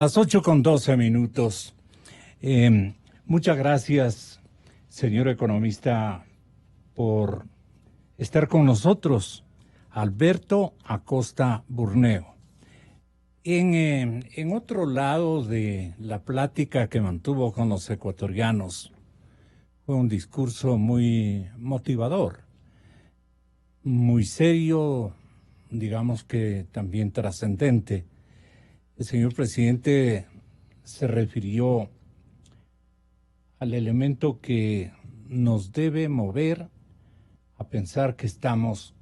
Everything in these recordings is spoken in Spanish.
Las 8:12. Muchas gracias, señor economista, por estar con nosotros. Alberto Acosta Burneo. En otro lado de la plática que mantuvo con los ecuatorianos, fue un discurso muy motivador, muy serio, digamos que también trascendente. El señor presidente se refirió al elemento que nos debe mover a pensar que estamos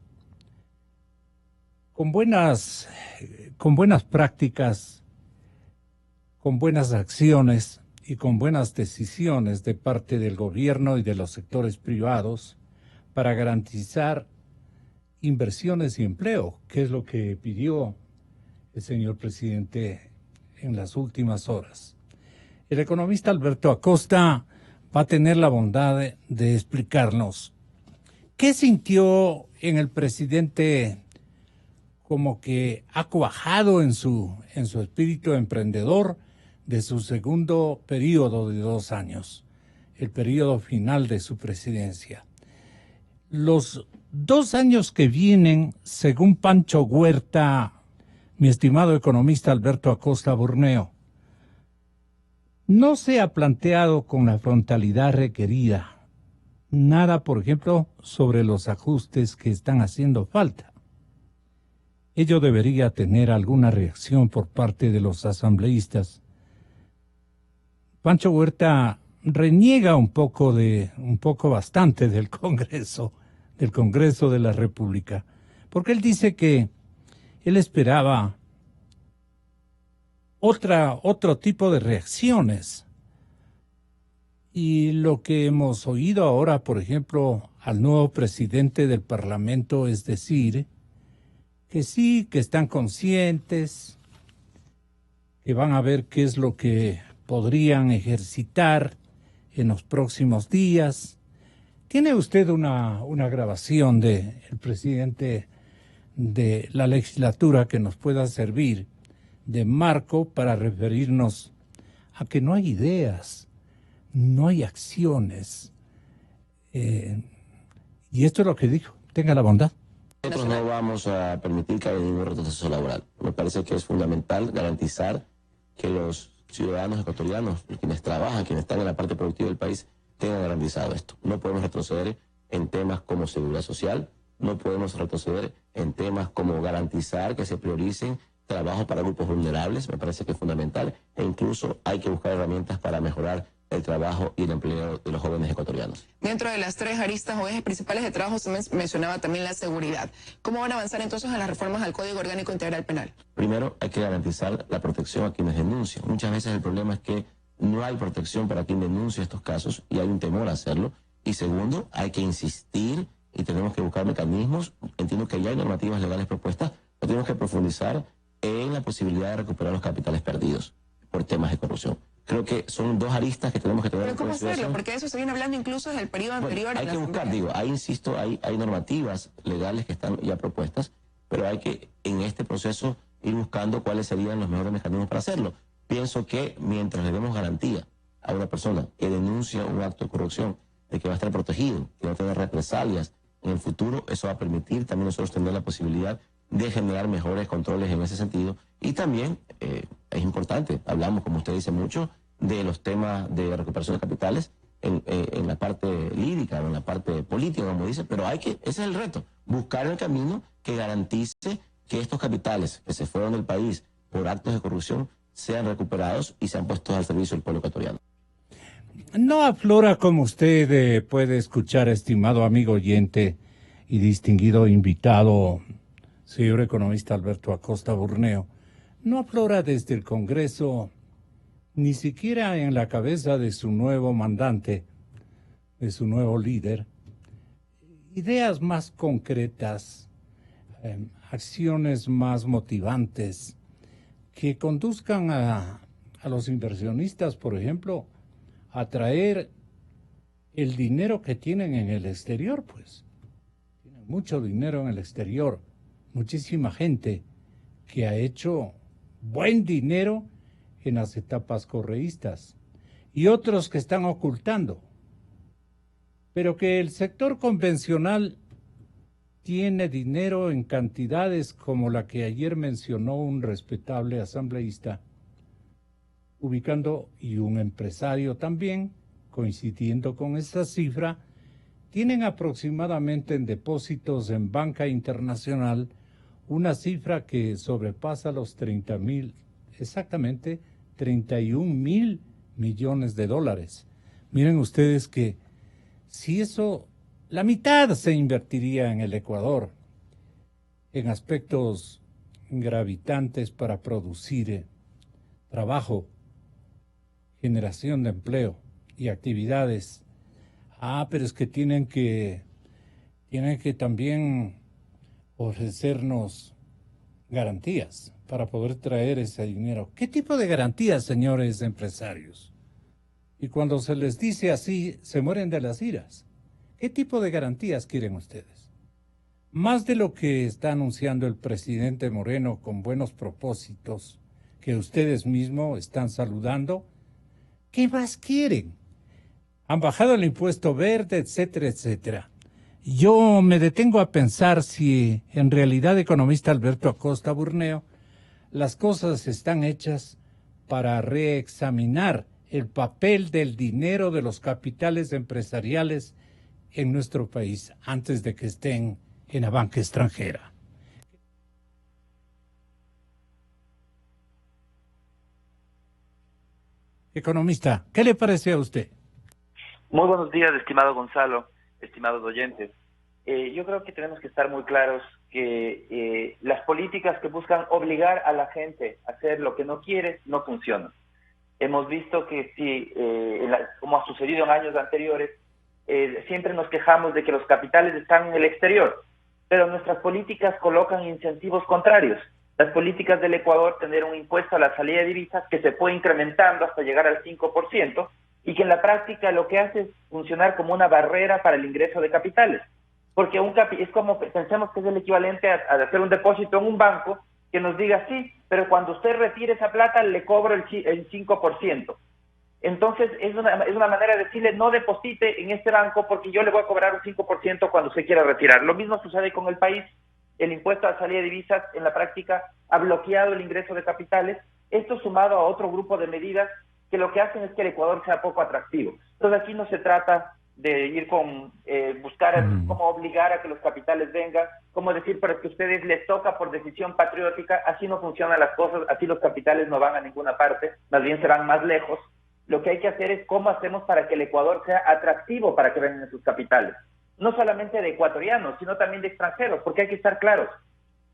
con buenas prácticas, con buenas acciones y con buenas decisiones de parte del gobierno y de los sectores privados para garantizar inversiones y empleo, que es lo que pidió el señor presidente en las últimas horas. El economista Alberto Acosta va a tener la bondad de explicarnos qué sintió en el presidente, como que ha cuajado en su espíritu emprendedor de su segundo periodo de 2 años, el periodo final de su presidencia. Los 2 años que vienen, según Pancho Huerta, mi estimado economista Alberto Acosta Burneo, no se ha planteado con la frontalidad requerida. Nada, por ejemplo, sobre los ajustes que están haciendo falta. Ello debería tener alguna reacción por parte de los asambleístas. Pancho Huerta reniega bastante del Congreso de la República, porque él dice que él esperaba otro tipo de reacciones. Y lo que hemos oído ahora, por ejemplo, al nuevo presidente del Parlamento, es decir, que sí, que están conscientes, que van a ver qué es lo que podrían ejercitar en los próximos días. ¿Tiene usted una grabación del presidente de la legislatura que nos pueda servir de marco para referirnos a que no hay ideas, no hay acciones? Y esto es lo que dijo. Tenga la bondad. Nosotros no vamos a permitir que haya ningún retroceso laboral. Me parece que es fundamental garantizar que los ciudadanos ecuatorianos, quienes trabajan, quienes están en la parte productiva del país, tengan garantizado esto. No podemos retroceder en temas como seguridad social, no podemos retroceder en temas como garantizar que se prioricen trabajos para grupos vulnerables, me parece que es fundamental, e incluso hay que buscar herramientas para mejorar el trabajo y el empleo de los jóvenes ecuatorianos. Dentro de las 3 aristas o ejes principales de trabajo se mencionaba también la seguridad. ¿Cómo van a avanzar entonces en las reformas al Código Orgánico Integral Penal? Primero, hay que garantizar la protección a quienes denuncian. Muchas veces el problema es que no hay protección para quien denuncia estos casos y hay un temor a hacerlo. Y segundo, hay que insistir y tenemos que buscar mecanismos. Entiendo que ya hay normativas legales propuestas, pero tenemos que profundizar en la posibilidad de recuperar los capitales perdidos por temas de corrupción. Creo que son 2 aristas que tenemos que tener en consideración. ¿Pero cómo hacerlo? Porque eso se viene hablando incluso desde el periodo anterior. Hay que buscar, ahí insisto, hay normativas legales que están ya propuestas, pero hay que en este proceso ir buscando cuáles serían los mejores mecanismos para hacerlo. Pienso que mientras le demos garantía a una persona que denuncia un acto de corrupción, de que va a estar protegido, que va a tener represalias en el futuro, eso va a permitir también nosotros tener la posibilidad de generar mejores controles en ese sentido. Y también es importante, hablamos, como usted dice mucho, de los temas de recuperación de capitales en la parte lírica, en la parte política, como dice, pero ese es el reto, buscar el camino que garantice que estos capitales que se fueron del país por actos de corrupción sean recuperados y sean puestos al servicio del pueblo ecuatoriano. No aflora, como usted puede escuchar, estimado amigo oyente y distinguido invitado, señor economista Alberto Acosta Burneo, no aflora desde el Congreso, ni siquiera en la cabeza de su nuevo mandante, de su nuevo líder, ideas más concretas, acciones más motivantes, que conduzcan a los inversionistas, por ejemplo, a traer el dinero que tienen en el exterior, pues. Tienen mucho dinero en el exterior, muchísima gente que ha hecho buen dinero en las etapas correístas y otros que están ocultando, pero que el sector convencional tiene dinero en cantidades como la que ayer mencionó un respetable asambleísta, ubicando, y un empresario también, coincidiendo con esta cifra, tienen aproximadamente en depósitos en banca internacional una cifra que sobrepasa los 30,000, exactamente 31,000 millones de dólares. Miren ustedes que si eso, la mitad se invertiría en el Ecuador, en aspectos gravitantes para producir trabajo, generación de empleo y actividades. Pero es que tienen que también ofrecernos garantías para poder traer ese dinero. ¿Qué tipo de garantías, señores empresarios? Y cuando se les dice así, se mueren de las iras. ¿Qué tipo de garantías quieren ustedes? Más de lo que está anunciando el presidente Moreno con buenos propósitos, que ustedes mismos están saludando, ¿qué más quieren? Han bajado el impuesto verde, etcétera, etcétera. Yo me detengo a pensar si en realidad, economista Alberto Acosta Burneo, las cosas están hechas para reexaminar el papel del dinero de los capitales empresariales en nuestro país antes de que estén en la banca extranjera. Economista, ¿qué le parece a usted? Muy buenos días, estimado Gonzalo, estimados oyentes. Yo creo que tenemos que estar muy claros que las políticas que buscan obligar a la gente a hacer lo que no quiere no funcionan. Hemos visto que sí, como ha sucedido en años anteriores, siempre nos quejamos de que los capitales están en el exterior, pero nuestras políticas colocan incentivos contrarios. Las políticas del Ecuador, tener un impuesto a la salida de divisas que se fue incrementando hasta llegar al 5%, y que en la práctica lo que hace es funcionar como una barrera para el ingreso de capitales. Porque es como, pensemos que es el equivalente a hacer un depósito en un banco que nos diga, sí, pero cuando usted retire esa plata le cobro el 5%. Entonces es una manera de decirle, no deposite en este banco porque yo le voy a cobrar un 5% cuando usted quiera retirar. Lo mismo sucede con el país. El impuesto a la salida de divisas en la práctica ha bloqueado el ingreso de capitales. Esto sumado a otro grupo de medidas que lo que hacen es que el Ecuador sea poco atractivo. Entonces aquí no se trata de ir con buscar cómo obligar a que los capitales vengan, cómo decir, pero es que a ustedes les toca por decisión patriótica. Así no funcionan las cosas, así los capitales no van a ninguna parte, más bien se van más lejos. Lo que hay que hacer es cómo hacemos para que el Ecuador sea atractivo para que vengan sus capitales. No solamente de ecuatorianos, sino también de extranjeros, porque hay que estar claros.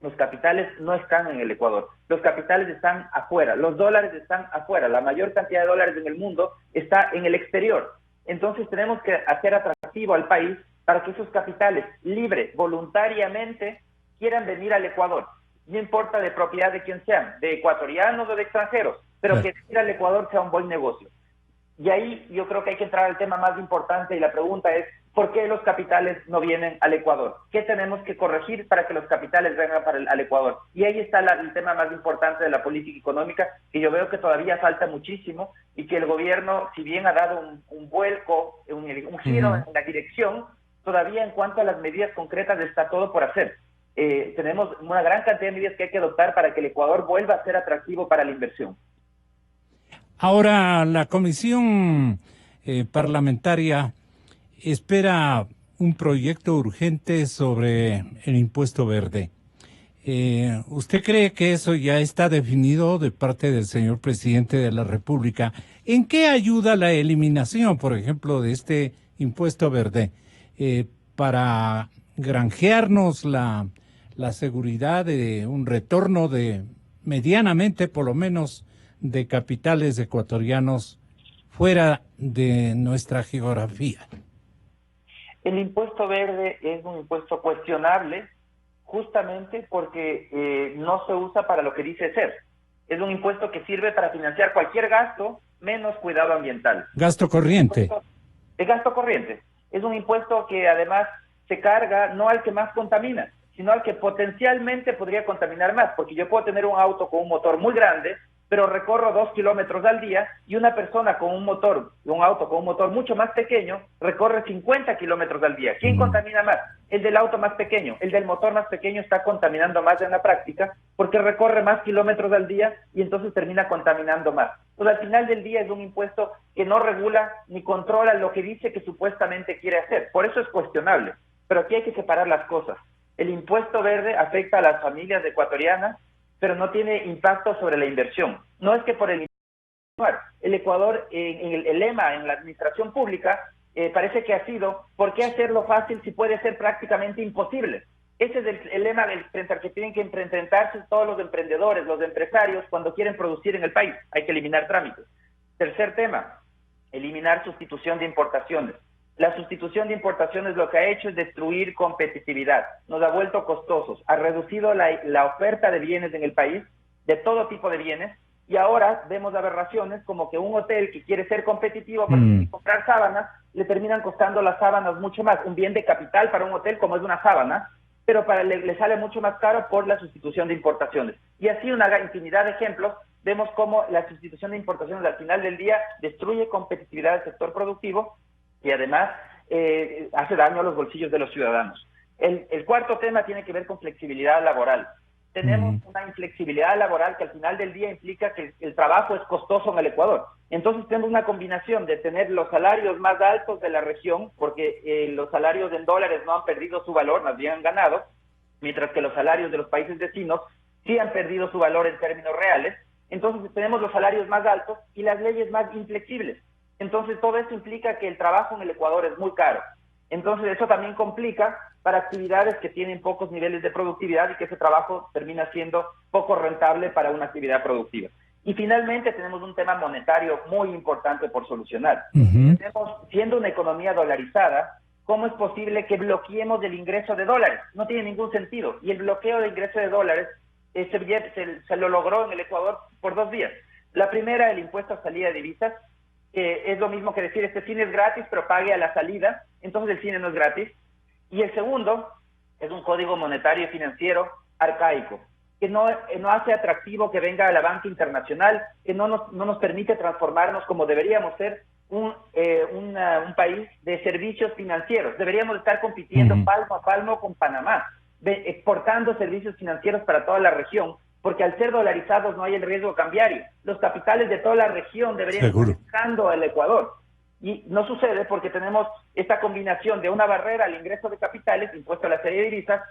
Los capitales no están en el Ecuador, los capitales están afuera, los dólares están afuera, la mayor cantidad de dólares en el mundo está en el exterior. Entonces tenemos que hacer atractivo al país para que esos capitales libres, voluntariamente, quieran venir al Ecuador. No importa de propiedad de quien sean, de ecuatorianos o de extranjeros, pero que venir al Ecuador sea un buen negocio. Y ahí yo creo que hay que entrar al tema más importante y la pregunta es, ¿por qué los capitales no vienen al Ecuador? ¿Qué tenemos que corregir para que los capitales vengan al Ecuador? Y ahí está el tema más importante de la política económica, que yo veo que todavía falta muchísimo y que el gobierno, si bien ha dado un vuelco, un giro en la dirección, todavía en cuanto a las medidas concretas está todo por hacer. Tenemos una gran cantidad de medidas que hay que adoptar para que el Ecuador vuelva a ser atractivo para la inversión. Ahora, la comisión parlamentaria espera un proyecto urgente sobre el impuesto verde. ¿Usted cree que eso ya está definido de parte del señor presidente de la República? ¿En qué ayuda la eliminación, por ejemplo, de este impuesto verde? Para granjearnos la seguridad de un retorno de medianamente, por lo menos, de capitales ecuatorianos fuera de nuestra geografía. El impuesto verde es un impuesto cuestionable justamente porque no se usa para lo que dice ser. Es un impuesto que sirve para financiar cualquier gasto menos cuidado ambiental. Gasto corriente. Es gasto corriente. Es un impuesto que además se carga no al que más contamina, sino al que potencialmente podría contaminar más, porque yo puedo tener un auto con un motor muy grande, pero recorro 2 kilómetros al día, y una persona con un motor, un auto con un motor mucho más pequeño, recorre 50 kilómetros al día. ¿Quién contamina más? El del auto más pequeño. El del motor más pequeño está contaminando más en la práctica porque recorre más kilómetros al día y entonces termina contaminando más. Pues al final del día es un impuesto que no regula ni controla lo que dice que supuestamente quiere hacer. Por eso es cuestionable. Pero aquí hay que separar las cosas. El impuesto verde afecta a las familias ecuatorianas, pero no tiene impacto sobre la inversión. No es que por el Ecuador, en el lema en la administración pública, parece que ha sido, ¿por qué hacerlo fácil si puede ser prácticamente imposible? Ese es el lema frente al que tienen que enfrentarse todos los emprendedores, los empresarios, cuando quieren producir en el país. Hay que eliminar trámites. Tercer tema, eliminar sustitución de importaciones. La sustitución de importaciones lo que ha hecho es destruir competitividad, nos ha vuelto costosos, ha reducido la oferta de bienes en el país, de todo tipo de bienes, y ahora vemos aberraciones como que un hotel que quiere ser competitivo para comprar sábanas, le terminan costando las sábanas mucho más, un bien de capital para un hotel como es una sábana, pero le sale mucho más caro por la sustitución de importaciones. Y así una infinidad de ejemplos, vemos cómo la sustitución de importaciones al final del día destruye competitividad del sector productivo, y además hace daño a los bolsillos de los ciudadanos. El cuarto tema tiene que ver con flexibilidad laboral. Tenemos una inflexibilidad laboral que al final del día implica que el trabajo es costoso en el Ecuador. Entonces tenemos una combinación de tener los salarios más altos de la región, porque los salarios en dólares no han perdido su valor, más bien han ganado, mientras que los salarios de los países vecinos sí han perdido su valor en términos reales. Entonces tenemos los salarios más altos y las leyes más inflexibles. Entonces todo eso implica que el trabajo en el Ecuador es muy caro. Entonces eso también complica para actividades que tienen pocos niveles de productividad y que ese trabajo termina siendo poco rentable para una actividad productiva. Y finalmente tenemos un tema monetario muy importante por solucionar. Siendo una economía dolarizada, ¿cómo es posible que bloqueemos el ingreso de dólares? No tiene ningún sentido. Y el bloqueo de ingreso de dólares se lo logró en el Ecuador por 2 vías. La primera, el impuesto a salida de divisas, es lo mismo que decir, este cine es gratis, pero pague a la salida, entonces el cine no es gratis. Y el segundo es un código monetario y financiero arcaico, que no hace atractivo que venga a la banca internacional, que no nos permite transformarnos como deberíamos ser un país de servicios financieros. Deberíamos estar compitiendo palmo a palmo con Panamá, exportando servicios financieros para toda la región, porque al ser dolarizados no hay el riesgo cambiario. Los capitales de toda la región deberían estar buscando al Ecuador. Y no sucede porque tenemos esta combinación de una barrera al ingreso de capitales, impuesto a la serie de divisas,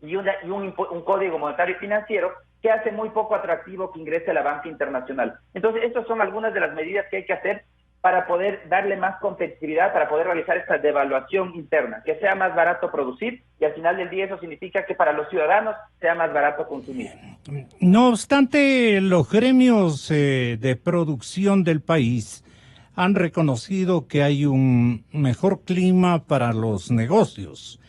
y un código monetario y financiero que hace muy poco atractivo que ingrese a la banca internacional. Entonces, estas son algunas de las medidas que hay que hacer para poder darle más competitividad, para poder realizar esta devaluación interna, que sea más barato producir, y al final del día eso significa que para los ciudadanos sea más barato consumir. No obstante, los gremios de producción del país han reconocido que hay un mejor clima para los negocios.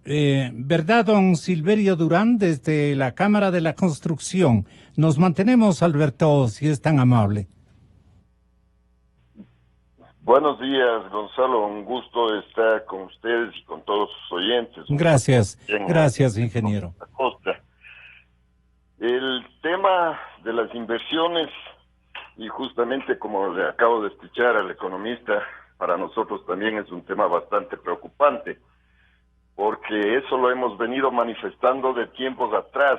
¿Verdad, don Silverio Durán, desde la Cámara de la Construcción? Nos mantenemos, Alberto, si es tan amable. Buenos días, Gonzalo. Un gusto estar con ustedes y con todos sus oyentes. Gracias, gracias, ingeniero. El tema de las inversiones, y justamente como le acabo de escuchar al economista, para nosotros también es un tema bastante preocupante, porque eso lo hemos venido manifestando de tiempos atrás.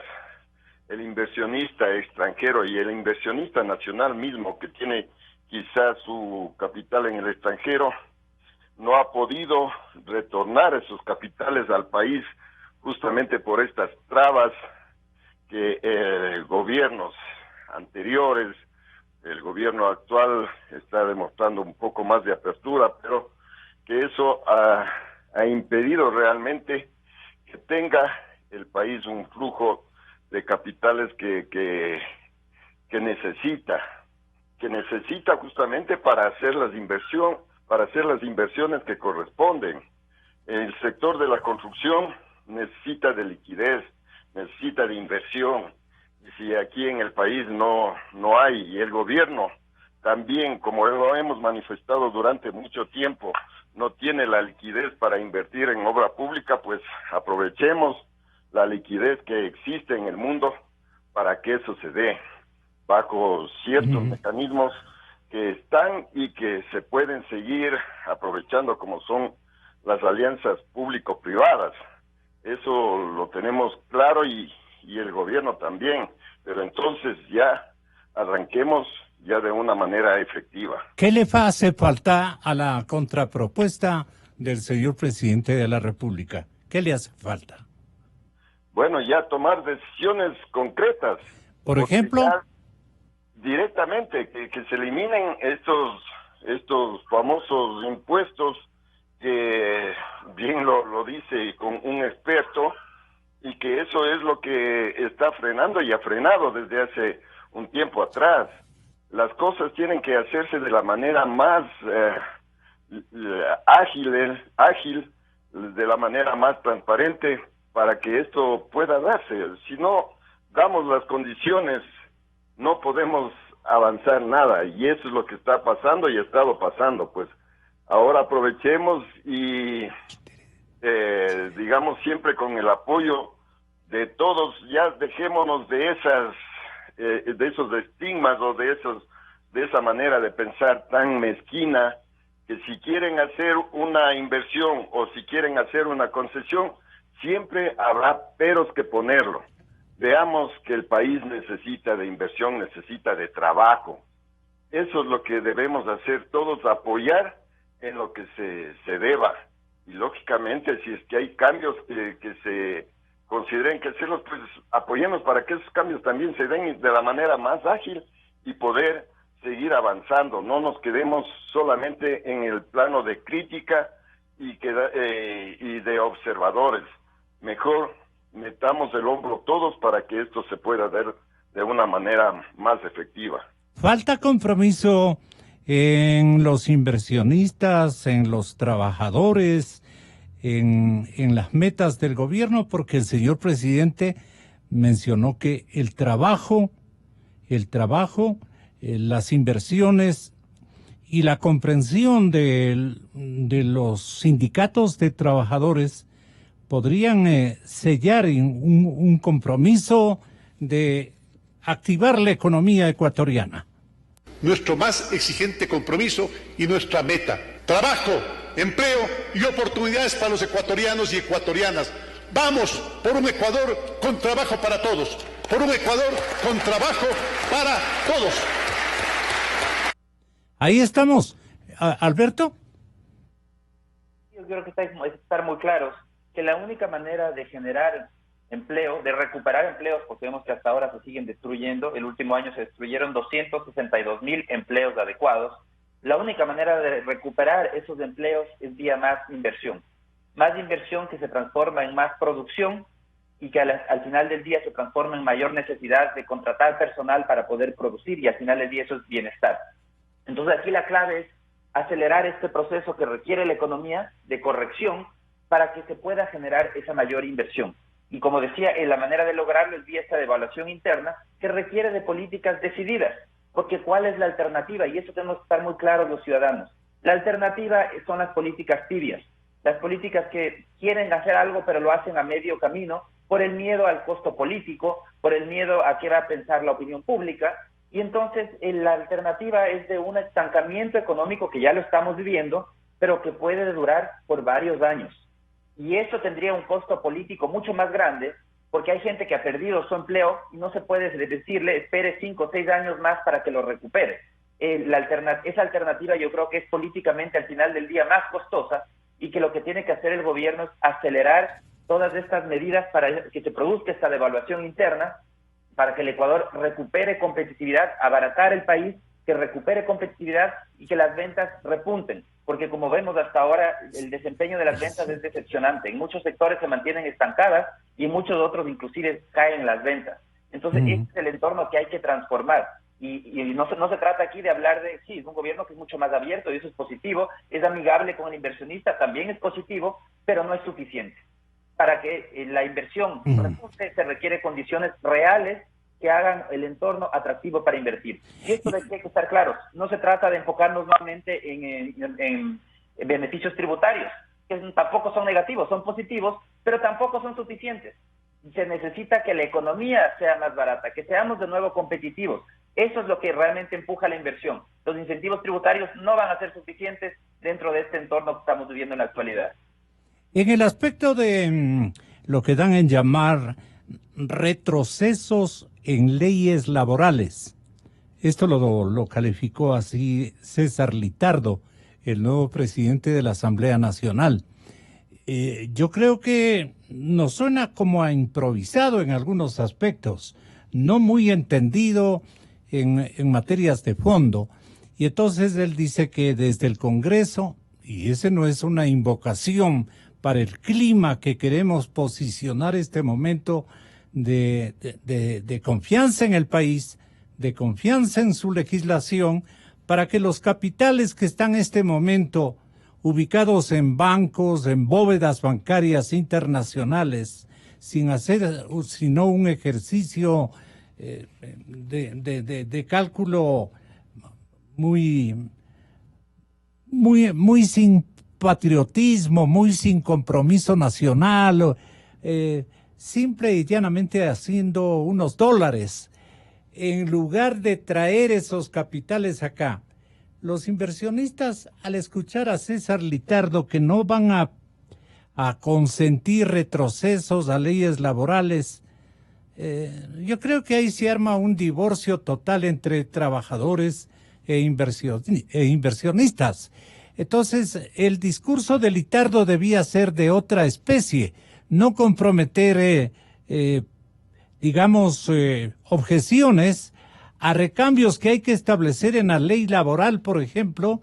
El inversionista extranjero y el inversionista nacional mismo, que tiene quizás su capital en el extranjero, no ha podido retornar esos capitales al país justamente por estas trabas que gobiernos anteriores, el gobierno actual está demostrando un poco más de apertura, pero que eso ha impedido realmente que tenga el país un flujo de capitales que necesita justamente para hacer las inversiones que corresponden. El sector de la construcción necesita de liquidez, necesita de inversión, y si aquí en el país no hay, y el gobierno también, como lo hemos manifestado durante mucho tiempo, no tiene la liquidez para invertir en obra pública, pues aprovechemos la liquidez que existe en el mundo para que eso se dé. bajo ciertos mecanismos que están y que se pueden seguir aprovechando, como son las alianzas público-privadas. Eso lo tenemos claro y el gobierno también, pero entonces ya arranquemos ya de una manera efectiva. ¿Qué le hace falta a la contrapropuesta del señor presidente de la República? ¿Qué le hace falta? Bueno, ya tomar decisiones concretas. Por ejemplo, directamente que se eliminen estos famosos impuestos que bien lo dice con un experto, y que eso es lo que está frenando y ha frenado desde hace un tiempo atrás. Las cosas tienen que hacerse de la manera más ágil, de la manera más transparente, para que esto pueda darse. Si no damos las condiciones, no podemos avanzar nada, y eso es lo que está pasando y ha estado pasando. Pues ahora aprovechemos y digamos, siempre con el apoyo de todos, ya dejémonos de esos estigmas o de esa manera de pensar tan mezquina, que si quieren hacer una inversión o si quieren hacer una concesión, siempre habrá peros que ponerlo. Veamos que el país necesita de inversión, necesita de trabajo. Eso es lo que debemos hacer todos, apoyar en lo que se deba. Y lógicamente, si es que hay cambios que se consideren que hacerlos, pues apoyemos para que esos cambios también se den de la manera más ágil y poder seguir avanzando. No nos quedemos solamente en el plano de crítica y de observadores. Mejor metamos el hombro todos para que esto se pueda dar de una manera más efectiva. Falta compromiso en los inversionistas, en los trabajadores, en las metas del gobierno, porque el señor presidente mencionó que el trabajo, las inversiones y la comprensión de los sindicatos de trabajadores podrían sellar un compromiso de activar la economía ecuatoriana. Nuestro más exigente compromiso y nuestra meta: trabajo, empleo y oportunidades para los ecuatorianos y ecuatorianas. Vamos por un Ecuador con trabajo para todos, por un Ecuador con trabajo para todos. Ahí estamos. Alberto. Yo creo que hay que estar muy claros que la única manera de generar empleo, de recuperar empleos, porque vemos que hasta ahora se siguen destruyendo. El último año se destruyeron 262,000 empleos adecuados. La única manera de recuperar esos empleos es vía más inversión que se transforma en más producción y que al final del día se transforma en mayor necesidad de contratar personal para poder producir, y al final del día eso es bienestar. Entonces aquí la clave es acelerar este proceso que requiere la economía de corrección para que se pueda generar esa mayor inversión. Y como decía, la manera de lograrlo es vía esta devaluación interna, que requiere de políticas decididas. Porque ¿cuál es la alternativa? Y eso tenemos que estar muy claros los ciudadanos. La alternativa son las políticas tibias, las políticas que quieren hacer algo pero lo hacen a medio camino por el miedo al costo político, por el miedo a qué va a pensar la opinión pública. Y entonces la alternativa es de un estancamiento económico que ya lo estamos viviendo, pero que puede durar por varios años. Y eso tendría un costo político mucho más grande, porque hay gente que ha perdido su empleo y no se puede decirle espere 5 o 6 años más para que lo recupere. Esa alternativa yo creo que es políticamente al final del día más costosa, y que lo que tiene que hacer el gobierno es acelerar todas estas medidas para que se produzca esta devaluación interna, para que el Ecuador recupere competitividad, abaratar el país, que recupere competitividad y que las ventas repunten. Porque como vemos hasta ahora, el desempeño de las ventas es decepcionante. En muchos sectores se mantienen estancadas y en muchos otros inclusive caen las ventas. Entonces, este es el entorno que hay que transformar. Y no se trata aquí de hablar de, sí, es un gobierno que es mucho más abierto y eso es positivo, es amigable con el inversionista, también es positivo, pero no es suficiente. Para que la inversión se requiere condiciones reales que hagan el entorno atractivo para invertir. Y esto hay que estar claros. No se trata de enfocarnos nuevamente en beneficios tributarios, que tampoco son negativos, son positivos, pero tampoco son suficientes. Se necesita que la economía sea más barata, que seamos de nuevo competitivos. Eso es lo que realmente empuja la inversión. Los incentivos tributarios no van a ser suficientes dentro de este entorno que estamos viviendo en la actualidad. En el aspecto de lo que dan en llamar retrocesos en leyes laborales, esto lo calificó así César Litardo, el nuevo presidente de la Asamblea Nacional. Yo creo que nos suena como a improvisado en algunos aspectos, no muy entendido en materias de fondo. Y entonces él dice que desde el Congreso, y ese no es una invocación para el clima que queremos posicionar este momento de confianza en el país, de confianza en su legislación, para que los capitales que están en este momento ubicados en bancos, en bóvedas bancarias internacionales, sin hacer sino un ejercicio de cálculo muy sin patriotismo, muy sin compromiso nacional, simple y llanamente haciendo unos dólares, en lugar de traer esos capitales acá. Los inversionistas, al escuchar a César Litardo que no van a consentir retrocesos a leyes laborales, yo creo que ahí se arma un divorcio total entre trabajadores e inversionistas. Entonces, el discurso de Litardo debía ser de otra especie, no comprometer, objeciones a recambios que hay que establecer en la ley laboral, por ejemplo,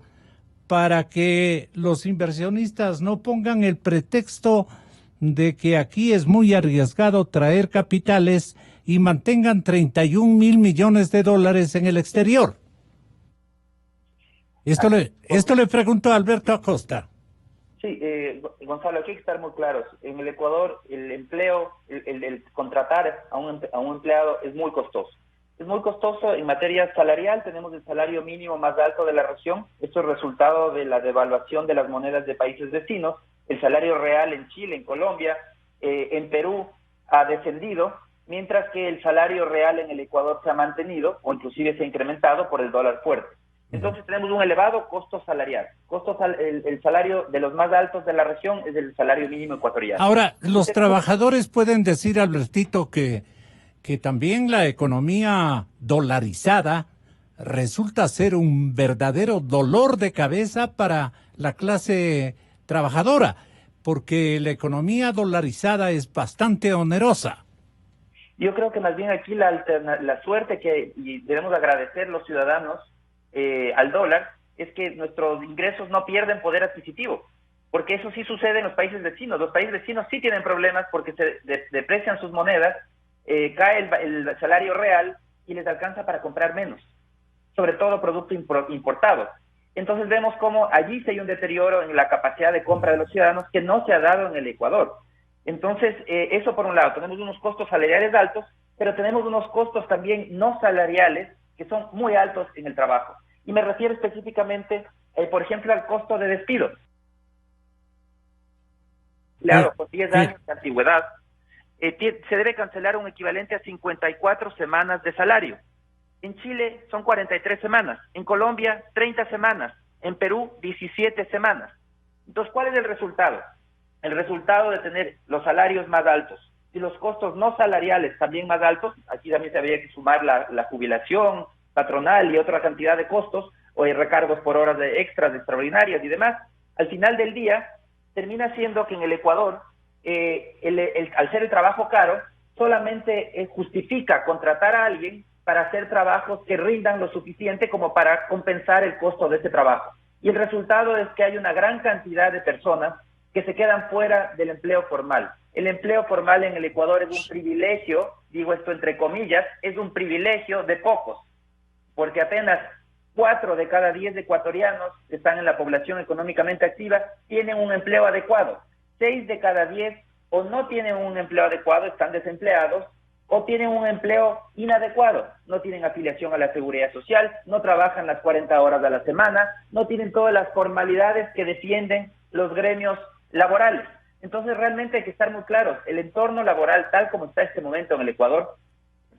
para que los inversionistas no pongan el pretexto de que aquí es muy arriesgado traer capitales y mantengan 31,000 millones de dólares en el exterior. Esto le pregunto a Alberto Acosta. Sí, Gonzalo, aquí hay que estar muy claros. En el Ecuador, el empleo, el contratar a un empleado es muy costoso. Es muy costoso en materia salarial. Tenemos el salario mínimo más alto de la región. Esto es resultado de la devaluación de las monedas de países vecinos. El salario real en Chile, en Colombia, en Perú ha descendido, mientras que el salario real en el Ecuador se ha mantenido o inclusive se ha incrementado por el dólar fuerte. Entonces tenemos un elevado costo salarial. El salario de los más altos de la región es el salario mínimo ecuatoriano. Ahora, los trabajadores pueden decir, Albertito, que también la economía dolarizada resulta ser un verdadero dolor de cabeza para la clase trabajadora, porque la economía dolarizada es bastante onerosa. Yo creo que más bien aquí la suerte y debemos agradecer los ciudadanos al dólar es que nuestros ingresos no pierden poder adquisitivo, porque eso sí sucede en los países vecinos. Los países vecinos sí tienen problemas porque se deprecian sus monedas, cae el salario real y les alcanza para comprar menos, sobre todo producto importado. Entonces vemos cómo allí se hay un deterioro en la capacidad de compra de los ciudadanos que no se ha dado en el Ecuador. Entonces, eso por un lado, tenemos unos costos salariales altos, pero tenemos unos costos también no salariales que son muy altos en el trabajo. Y me refiero específicamente, por ejemplo, al costo de despido. Claro, con 10 años de antigüedad, se debe cancelar un equivalente a 54 semanas de salario. En Chile son 43 semanas, en Colombia 30 semanas, en Perú 17 semanas. Entonces, ¿cuál es el resultado? El resultado de tener los salarios más altos y los costos no salariales también más altos, aquí también se habría que sumar la jubilación patronal y otra cantidad de costos, o hay recargos por horas de extras, extraordinarias y demás. Al final del día, termina siendo que en el Ecuador, al ser el trabajo caro, solamente justifica contratar a alguien para hacer trabajos que rindan lo suficiente como para compensar el costo de ese trabajo. Y el resultado es que hay una gran cantidad de personas que se quedan fuera del empleo formal. El empleo formal en el Ecuador es un privilegio, digo esto entre comillas, es un privilegio de pocos, porque apenas 4 de cada 10 ecuatorianos que están en la población económicamente activa tienen un empleo adecuado. 6 de cada 10 o no tienen un empleo adecuado, están desempleados, o tienen un empleo inadecuado, no tienen afiliación a la seguridad social, no trabajan las 40 horas a la semana, no tienen todas las formalidades que defienden los gremios laborales. Entonces realmente hay que estar muy claros, el entorno laboral tal como está en este momento en el Ecuador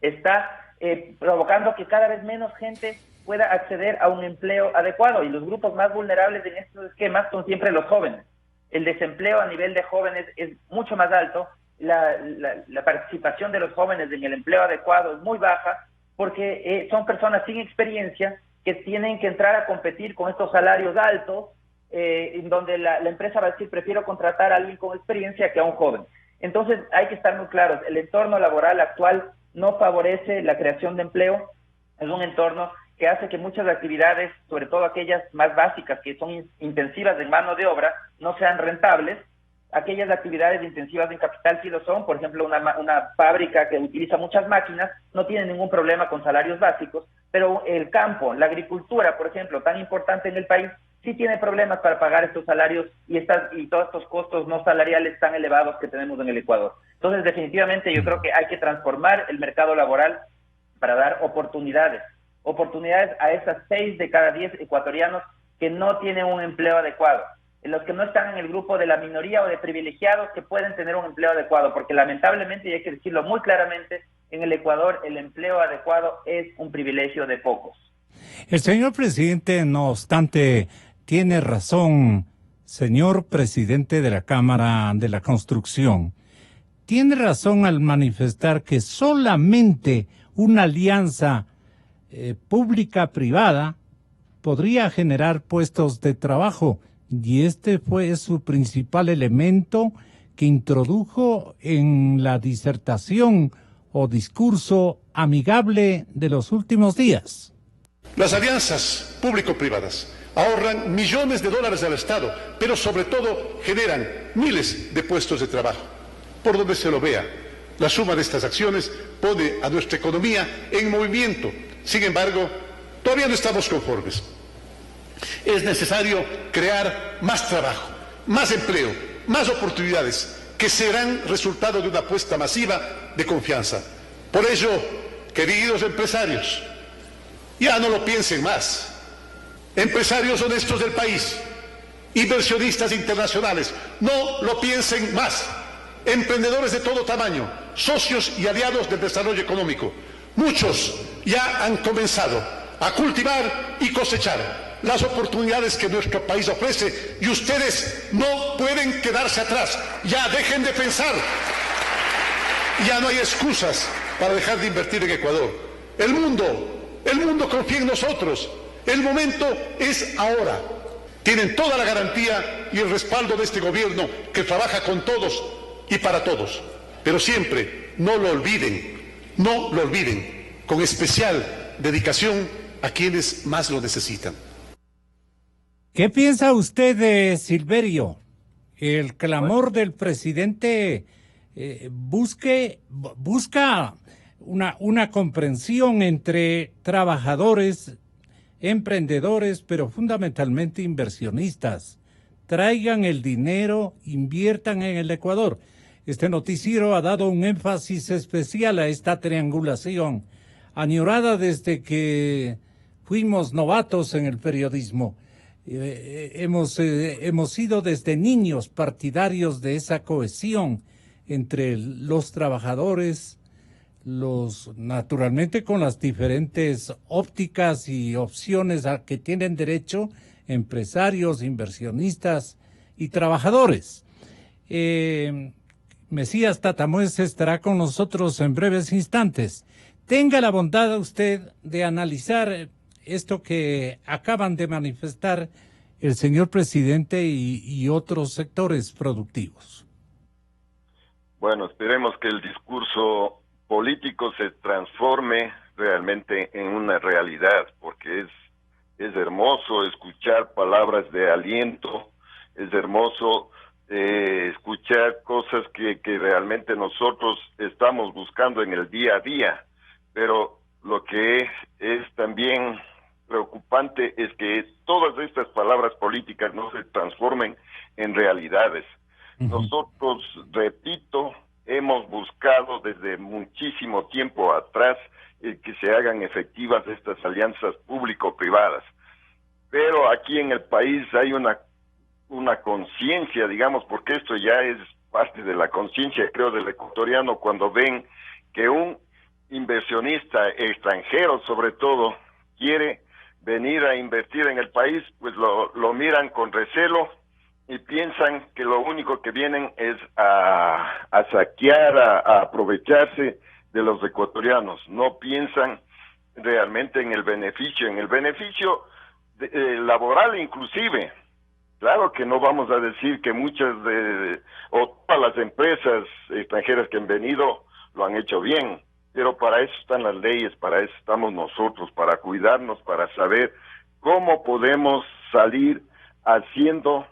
está provocando que cada vez menos gente pueda acceder a un empleo adecuado. Y los grupos más vulnerables en estos esquemas son siempre los jóvenes. El desempleo a nivel de jóvenes es mucho más alto, la participación de los jóvenes en el empleo adecuado es muy baja, porque son personas sin experiencia que tienen que entrar a competir con estos salarios altos, en donde la empresa va a decir, prefiero contratar a alguien con experiencia que a un joven. Entonces hay que estar muy claros, el entorno laboral actual no favorece la creación de empleo, es un entorno que hace que muchas actividades, sobre todo aquellas más básicas, que son intensivas en mano de obra, no sean rentables. Aquellas actividades intensivas en capital sí lo son. Por ejemplo, una fábrica que utiliza muchas máquinas no tiene ningún problema con salarios básicos, pero el campo, la agricultura, por ejemplo, tan importante en el país, sí tiene problemas para pagar estos salarios y todos estos costos no salariales tan elevados que tenemos en el Ecuador. Entonces, definitivamente, yo creo que hay que transformar el mercado laboral para dar oportunidades a esas 6 de cada 10 ecuatorianos que no tienen un empleo adecuado, en los que no están en el grupo de la minoría o de privilegiados que pueden tener un empleo adecuado, porque lamentablemente, y hay que decirlo muy claramente, en el Ecuador el empleo adecuado es un privilegio de pocos. El señor presidente, no obstante, tiene razón, señor presidente de la Cámara de la Construcción, tiene razón al manifestar que solamente una alianza pública-privada podría generar puestos de trabajo, y este fue su principal elemento que introdujo en la disertación o discurso amigable de los últimos días. Las alianzas público-privadas ahorran millones de dólares al Estado, pero sobre todo generan miles de puestos de trabajo. Por donde se lo vea, la suma de estas acciones pone a nuestra economía en movimiento. Sin embargo, todavía no estamos conformes. Es necesario crear más trabajo, más empleo, más oportunidades, que serán resultado de una apuesta masiva de confianza. Por ello, queridos empresarios, ya no lo piensen más. Empresarios honestos del país, inversionistas internacionales, no lo piensen más. Emprendedores de todo tamaño, socios y aliados del desarrollo económico. Muchos ya han comenzado a cultivar y cosechar las oportunidades que nuestro país ofrece, y ustedes no pueden quedarse atrás. Ya dejen de pensar. Ya no hay excusas para dejar de invertir en Ecuador. El mundo confía en nosotros. El momento es ahora. Tienen toda la garantía y el respaldo de este gobierno que trabaja con todos y para todos. Pero siempre, no lo olviden, con especial dedicación a quienes más lo necesitan. ¿Qué piensa usted de Silverio? El clamor del presidente busca una comprensión entre trabajadores, emprendedores, pero fundamentalmente inversionistas. Traigan el dinero, inviertan en el Ecuador. Este noticiero ha dado un énfasis especial a esta triangulación, añorada desde que fuimos novatos en el periodismo. Hemos sido desde niños partidarios de esa cohesión entre los trabajadores, naturalmente con las diferentes ópticas y opciones a que tienen derecho empresarios, inversionistas y trabajadores. Mesías Tatamuez estará con nosotros en breves instantes. Tenga la bondad usted de analizar esto que acaban de manifestar el señor presidente y otros sectores productivos. Bueno, esperemos que el discurso político se transforme realmente en una realidad, porque es hermoso escuchar palabras de aliento, es hermoso escuchar cosas que realmente nosotros estamos buscando en el día a día, pero lo que es también preocupante es que todas estas palabras políticas no se transformen en realidades. Nosotros, repito, hemos buscado desde muchísimo tiempo atrás que se hagan efectivas estas alianzas público-privadas. Pero aquí en el país hay una conciencia, digamos, porque esto ya es parte de la conciencia, creo, del ecuatoriano, cuando ven que un inversionista extranjero, sobre todo, quiere venir a invertir en el país, pues lo miran con recelo y piensan que lo único que vienen es a saquear, a aprovecharse de los ecuatorianos. No piensan realmente en el beneficio laboral inclusive. Claro que no vamos a decir que muchas o todas las empresas extranjeras que han venido lo han hecho bien, pero para eso están las leyes, para eso estamos nosotros, para cuidarnos, para saber cómo podemos salir haciendo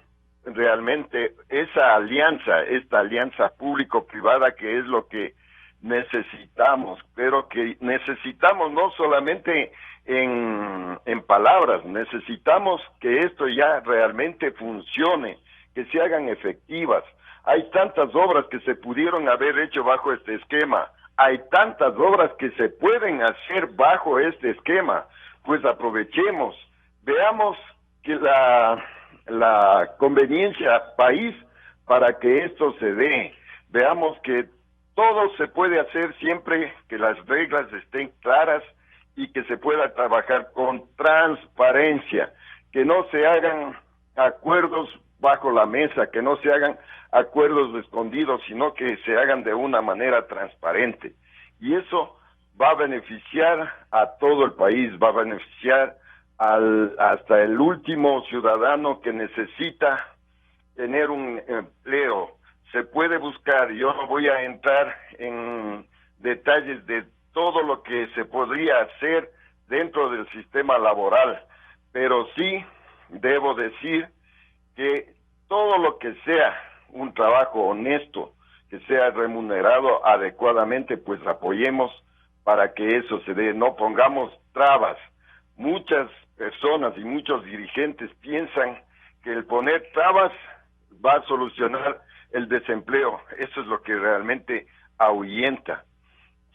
realmente esta alianza público-privada, que es lo que necesitamos, pero que necesitamos no solamente en palabras, necesitamos que esto ya realmente funcione, que se hagan efectivas. Hay tantas obras que se pudieron haber hecho bajo este esquema, hay tantas obras que se pueden hacer bajo este esquema, pues aprovechemos, veamos que la conveniencia país para que esto se dé, veamos que todo se puede hacer siempre que las reglas estén claras y que se pueda trabajar con transparencia, que no se hagan acuerdos bajo la mesa, que no se hagan acuerdos escondidos, sino que se hagan de una manera transparente. Y eso va a beneficiar a todo el país, va a beneficiar hasta el último ciudadano que necesita tener un empleo. Se puede buscar, yo no voy a entrar en detalles de todo lo que se podría hacer dentro del sistema laboral, pero sí debo decir que todo lo que sea un trabajo honesto, que sea remunerado adecuadamente, pues apoyemos para que eso se dé, no pongamos trabas. Muchas personas y muchos dirigentes piensan que el poner trabas va a solucionar el desempleo. Eso es lo que realmente ahuyenta.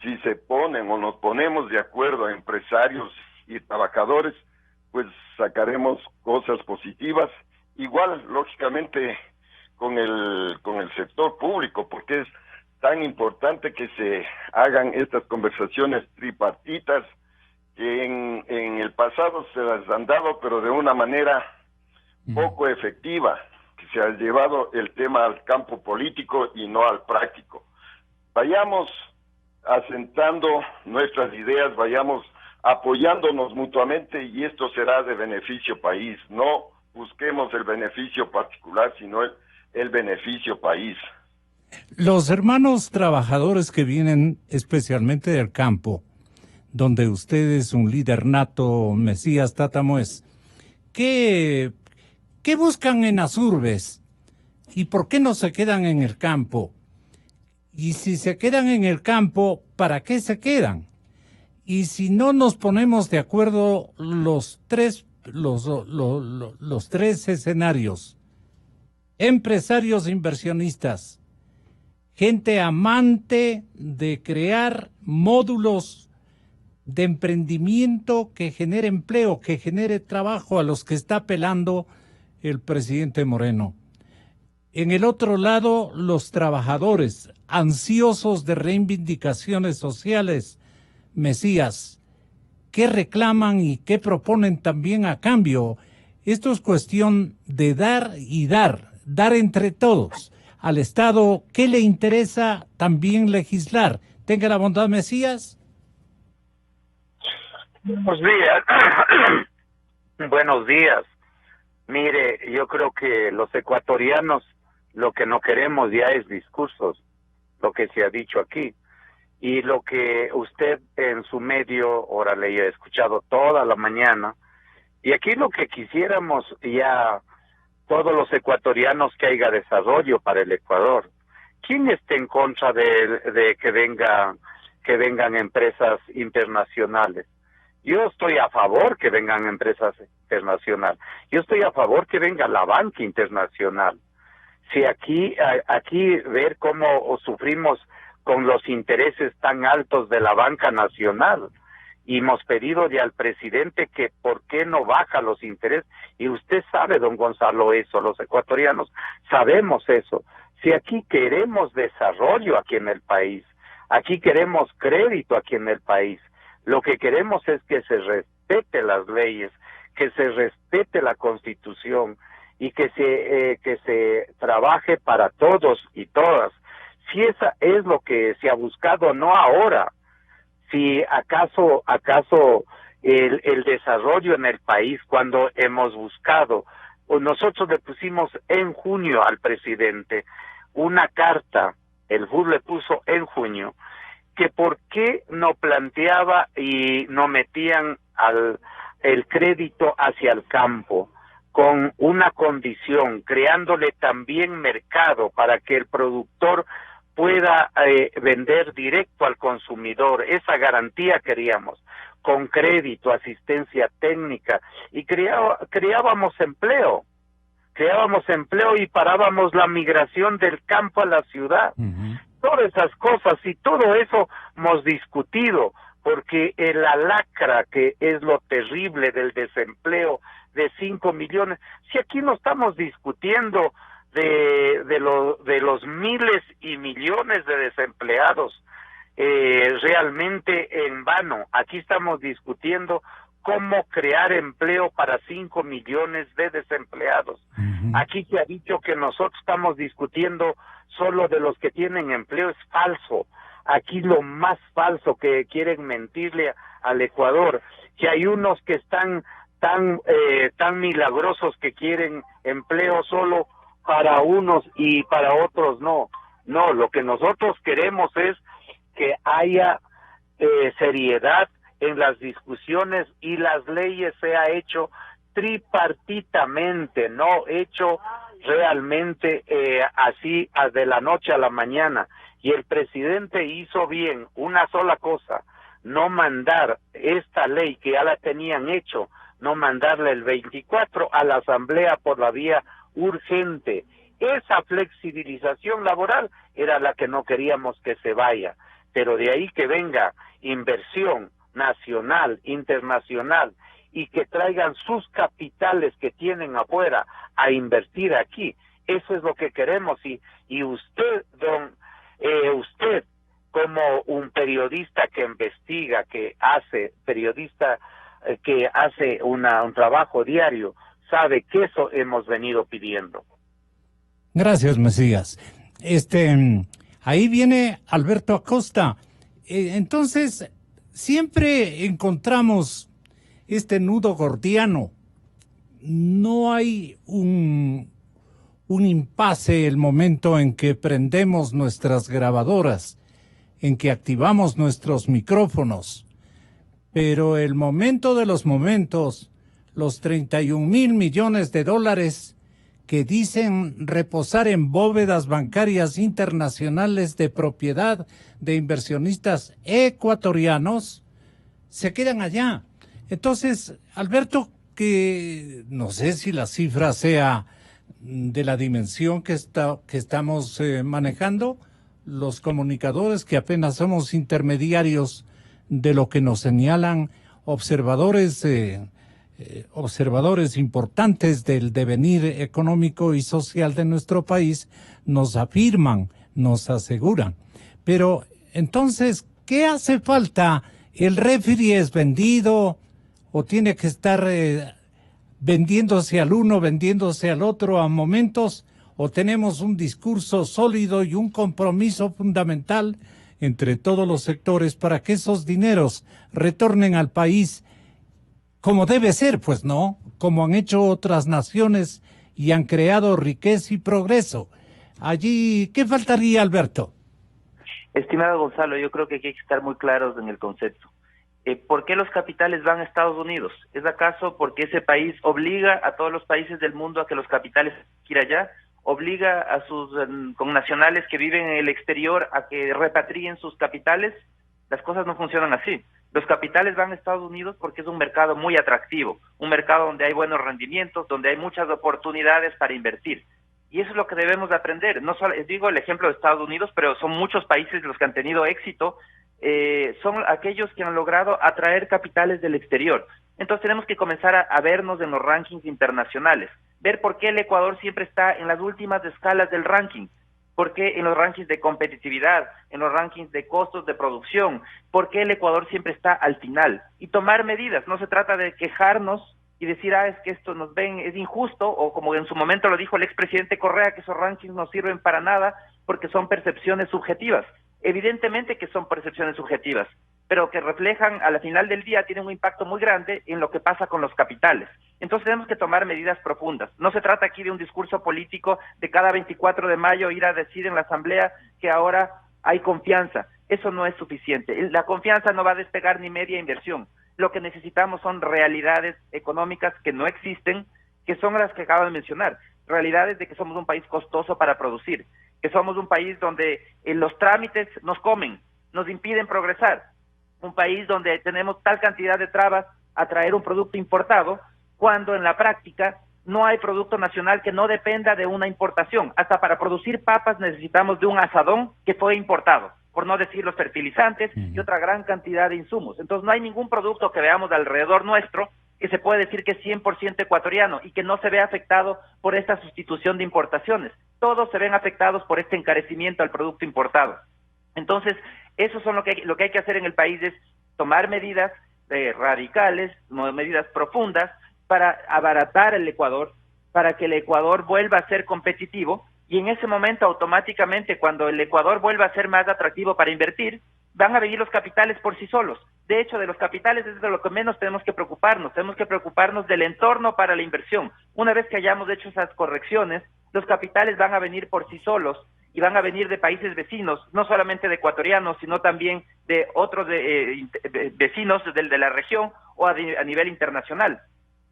Si se ponen o nos ponemos de acuerdo empresarios y trabajadores, pues sacaremos cosas positivas. Igual, lógicamente, con el sector público, porque es tan importante que se hagan estas conversaciones tripartitas que en el pasado se las han dado, pero de una manera poco efectiva, que se ha llevado el tema al campo político y no al práctico. Vayamos asentando nuestras ideas, vayamos apoyándonos mutuamente y esto será de beneficio país. No busquemos el beneficio particular, sino el beneficio país. Los hermanos trabajadores que vienen especialmente del campo, donde usted es un líder nato, Mesías Tatamoes, ¿qué buscan en las urbes? ¿Y por qué no se quedan en el campo? Y si se quedan en el campo, ¿para qué se quedan? Y si no nos ponemos de acuerdo los tres escenarios, empresarios e inversionistas, gente amante de crear módulos de emprendimiento que genere empleo, que genere trabajo a los que está apelando el presidente Moreno. En el otro lado, los trabajadores ansiosos de reivindicaciones sociales, Mesías, ¿qué reclaman y qué proponen también a cambio? Esto es cuestión de dar y dar entre todos. Al Estado, ¿qué le interesa también legislar? Tenga la bondad, Mesías. Buenos días. Buenos días. Mire, yo creo que los ecuatorianos lo que no queremos ya es discursos, lo que se ha dicho aquí. Y lo que usted en su medio, órale, yo he escuchado toda la mañana, y aquí lo que quisiéramos ya todos los ecuatorianos que haya desarrollo para el Ecuador. ¿Quién está en contra de que vengan empresas internacionales? Yo estoy a favor que vengan empresas internacionales. Yo estoy a favor que venga la banca internacional. Si aquí ver cómo sufrimos con los intereses tan altos de la banca nacional, y hemos pedido ya al presidente que por qué no baja los intereses, y usted sabe, don Gonzalo, eso, los ecuatorianos sabemos eso. Si aquí queremos desarrollo aquí en el país, Aquí queremos crédito aquí en el país. Lo que queremos es que se respete las leyes, que se respete la Constitución y que se trabaje para todos y todas. Si esa es lo que se ha buscado, no ahora. Si acaso el desarrollo en el país, cuando hemos buscado, nosotros le pusimos en junio al presidente una carta, el FUD le puso en junio, que por qué no planteaba y no metían el crédito hacia el campo, con una condición, creándole también mercado para que el productor pueda vender directo al consumidor. Esa garantía queríamos, con crédito, asistencia técnica, y creábamos empleo y parábamos la migración del campo a la ciudad. Todas esas cosas y todo eso hemos discutido, porque la lacra, que es lo terrible del desempleo de 5 millones, si aquí no estamos discutiendo de los miles y millones de desempleados, realmente en vano. Aquí estamos discutiendo cómo crear empleo para 5 millones de desempleados. Aquí se ha dicho que nosotros estamos discutiendo solo de los que tienen empleo. Es falso. Aquí lo más falso, que quieren mentirle al Ecuador, que hay unos que están tan milagrosos que quieren empleo solo para unos y para otros no. No, lo que nosotros queremos es que haya seriedad en las discusiones y las leyes sea hecho tripartitamente, no hecho realmente así de la noche a la mañana. Y el presidente hizo bien una sola cosa, no mandar esta ley que ya la tenían hecho, no mandarla el 24 a la Asamblea por la vía urgente. Esa flexibilización laboral era la que no queríamos que se vaya, pero de ahí que venga inversión nacional, internacional, y que traigan sus capitales que tienen afuera a invertir aquí. Eso es lo que queremos. Y usted, usted como un periodista que investiga, que hace un trabajo diario, sabe que eso hemos venido pidiendo. Gracias, Mesías. Ahí viene Alberto Acosta. Entonces, siempre encontramos este nudo gordiano. No hay un impasse el momento en que prendemos nuestras grabadoras, en que activamos nuestros micrófonos. Pero el momento de los momentos, los 31,000 millones de dólares que dicen reposar en bóvedas bancarias internacionales de propiedad de inversionistas ecuatorianos, se quedan allá. Entonces, Alberto, que no sé si la cifra sea de la dimensión que estamos manejando, los comunicadores que apenas somos intermediarios de lo que nos señalan observadores importantes del devenir económico y social de nuestro país, nos afirman, nos aseguran. Pero entonces, ¿qué hace falta? ¿El refri es vendido o tiene que estar vendiéndose al uno, vendiéndose al otro a momentos? ¿O tenemos un discurso sólido y un compromiso fundamental entre todos los sectores para que esos dineros retornen al país como debe ser? Pues no, como han hecho otras naciones y han creado riqueza y progreso. Allí, ¿qué faltaría, Alberto? Estimado Gonzalo, yo creo que aquí hay que estar muy claros en el concepto. ¿Por qué los capitales van a Estados Unidos? ¿Es acaso porque ese país obliga a todos los países del mundo a que los capitales ir allá? ¿Obliga a sus connacionales que viven en el exterior a que repatrien sus capitales? Las cosas no funcionan así. Los capitales van a Estados Unidos porque es un mercado muy atractivo, un mercado donde hay buenos rendimientos, donde hay muchas oportunidades para invertir. Y eso es lo que debemos de aprender. No solo, digo el ejemplo de Estados Unidos, pero son muchos países los que han tenido éxito, son aquellos que han logrado atraer capitales del exterior. Entonces tenemos que comenzar a vernos en los rankings internacionales, ver por qué el Ecuador siempre está en las últimas escalas del ranking. ¿Por qué en los rankings de competitividad, en los rankings de costos de producción? ¿Por qué el Ecuador siempre está al final? Y tomar medidas, no se trata de quejarnos y decir, es que esto nos ven, es injusto, o como en su momento lo dijo el expresidente Correa, que esos rankings no sirven para nada porque son percepciones subjetivas. Evidentemente que son percepciones subjetivas, pero que reflejan, a la final del día, tienen un impacto muy grande en lo que pasa con los capitales. Entonces tenemos que tomar medidas profundas. No se trata aquí de un discurso político de cada 24 de mayo ir a decir en la Asamblea que ahora hay confianza. Eso no es suficiente. La confianza no va a despegar ni media inversión. Lo que necesitamos son realidades económicas que no existen, que son las que acabo de mencionar. Realidades de que somos un país costoso para producir, que somos un país donde los trámites nos comen, nos impiden progresar. Un país donde tenemos tal cantidad de trabas a traer un producto importado, cuando en la práctica no hay producto nacional que no dependa de una importación. Hasta para producir papas necesitamos de un asadón que fue importado, por no decir los fertilizantes y otra gran cantidad de insumos. Entonces no hay ningún producto que veamos alrededor nuestro que se puede decir que es 100% ecuatoriano y que no se ve afectado por esta sustitución de importaciones. Todos se ven afectados por este encarecimiento al producto importado. Entonces, eso son lo que hay que hacer en el país, es tomar medidas radicales, medidas profundas para abaratar el Ecuador, para que el Ecuador vuelva a ser competitivo, y en ese momento automáticamente, cuando el Ecuador vuelva a ser más atractivo para invertir, van a venir los capitales por sí solos. De hecho, de los capitales es de lo que menos tenemos que preocuparnos del entorno para la inversión. Una vez que hayamos hecho esas correcciones, los capitales van a venir por sí solos y van a venir de países vecinos, no solamente de ecuatorianos, sino también de otros vecinos de la región o a nivel internacional.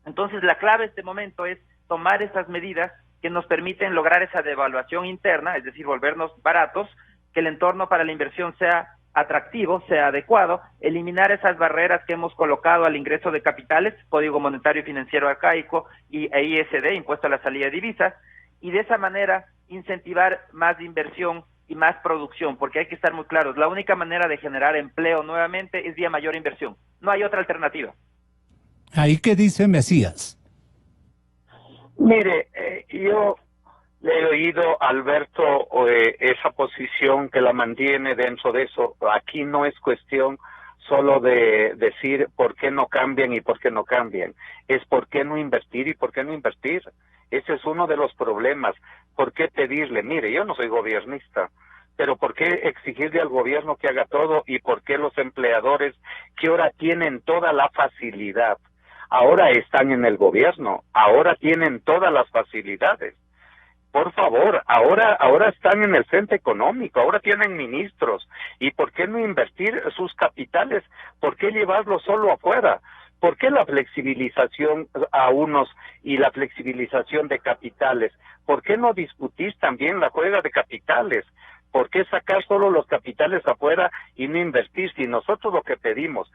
Entonces, la clave de este momento es tomar esas medidas que nos permiten lograr esa devaluación interna, es decir, volvernos baratos, que el entorno para la inversión sea atractivo, sea adecuado, eliminar esas barreras que hemos colocado al ingreso de capitales, Código Monetario y Financiero Arcaico e ISD, Impuesto a la Salida de Divisas, y de esa manera incentivar más inversión y más producción, porque hay que estar muy claros, la única manera de generar empleo nuevamente es vía mayor inversión, no hay otra alternativa. ¿Ahí qué dice Mesías? Mire, yo le he oído a Alberto esa posición que la mantiene dentro de eso. Aquí no es cuestión solo de decir por qué no cambian y por qué no cambian. Es por qué no invertir y por qué no invertir. Ese es uno de los problemas. ¿Por qué pedirle? Mire, yo no soy gobernista, pero ¿por qué exigirle al gobierno que haga todo? ¿Y por qué los empleadores que ahora tienen toda la facilidad? Ahora están en el gobierno, ahora tienen todas las facilidades. Por favor, ahora están en el centro económico, ahora tienen ministros. ¿Y por qué no invertir sus capitales? ¿Por qué llevarlos solo afuera? ¿Por qué la flexibilización a unos y la flexibilización de capitales? ¿Por qué no discutir también la juega de capitales? ¿Por qué sacar solo los capitales afuera y no invertir? Si nosotros lo que pedimos,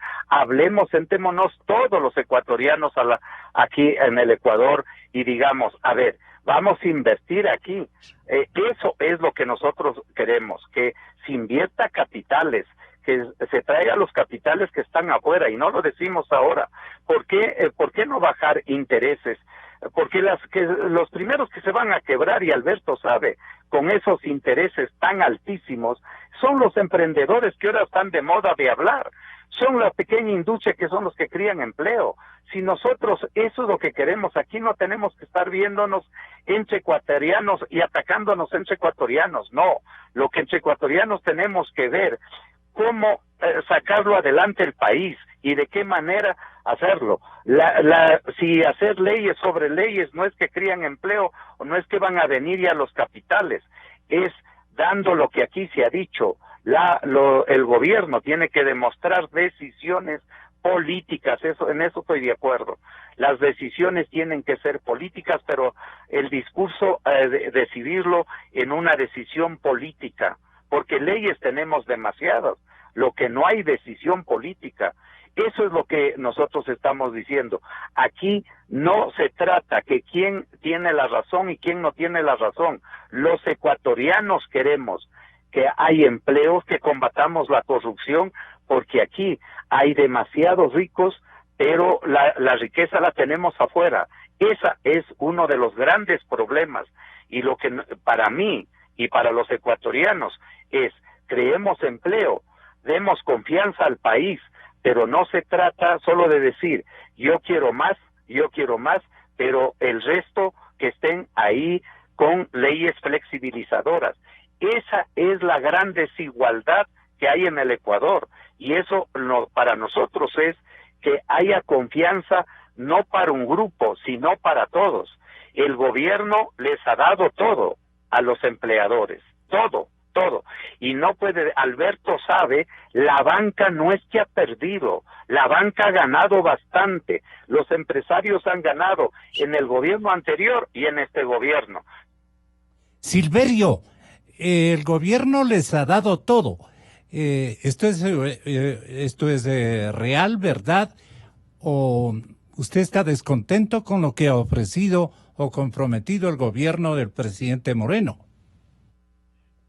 sentémonos todos los ecuatorianos aquí en el Ecuador y digamos, a ver, vamos a invertir aquí. Eso es lo que nosotros queremos, que se invierta capitales, que se traiga los capitales que están afuera, y no lo decimos ahora. ¿Por qué no bajar intereses? Porque los primeros que se van a quebrar, y Alberto sabe, con esos intereses tan altísimos, son los emprendedores que ahora están de moda de hablar. Son la pequeña industria que son los que crían empleo. Si nosotros eso es lo que queremos, aquí no tenemos que estar viéndonos entre ecuatorianos y atacándonos entre ecuatorianos. No, lo que entre ecuatorianos tenemos que ver, cómo sacarlo adelante el país y de qué manera hacerlo. Si hacer leyes sobre leyes no es que crían empleo o no es que van a venir ya los capitales, es dando lo que aquí se ha dicho. El gobierno tiene que demostrar decisiones políticas, en eso estoy de acuerdo. Las decisiones tienen que ser políticas, pero el discurso decidirlo en una decisión política, porque leyes tenemos demasiadas, lo que no hay decisión política. Eso es lo que nosotros estamos diciendo. Aquí no se trata que quién tiene la razón y quién no tiene la razón. Los ecuatorianos queremos que hay empleos, que combatamos la corrupción, porque aquí hay demasiados ricos, pero la riqueza la tenemos afuera. Esa es uno de los grandes problemas, y lo que para mí y para los ecuatorianos es: creemos empleo, demos confianza al país, pero no se trata solo de decir yo quiero más, pero el resto que estén ahí con leyes flexibilizadoras. Esa es la gran desigualdad que hay en el Ecuador, y eso para nosotros es que haya confianza no para un grupo, sino para todos. El gobierno les ha dado todo a los empleadores, todo. Y no puede, Alberto sabe, la banca no es que ha perdido, la banca ha ganado bastante, los empresarios han ganado en el gobierno anterior y en este gobierno. Silverio, el gobierno les ha dado todo. ¿Esto es real, verdad? ¿O usted está descontento con lo que ha ofrecido o comprometido el gobierno del presidente Moreno?